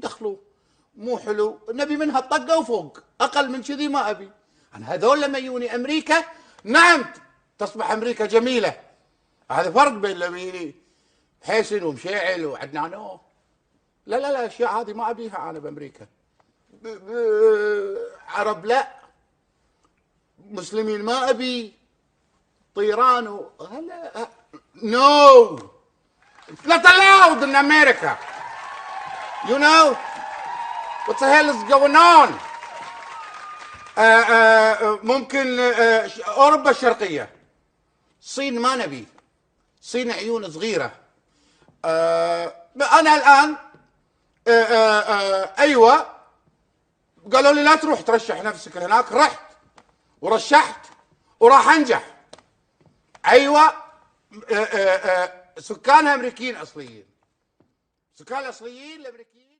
دخلوا مو حلو، نبي منها الطقه وفوق، اقل من كذي ما ابي. انا هذول لما يجوني امريكا، نعم تصبح امريكا جميله، هذا فرق بين لما يجيني حسن ومشيعل وعدنان. لا لا لا، الاشياء هذه ما ابيها انا بامريكا. عرب لا، مسلمين ما ابي، طيران هلا نو not allowed in America. You know what the hell is going on. ممكن اوروبا الشرقيه، الصين ما نبي، الصين عيون صغيره. انا الان ايوه قالوا لي لا تروح ترشح نفسك هناك، رحت ورشحت وراح انجح. ايوه سكانها امريكيين اصليين، سكان الاصليين الامريكيين.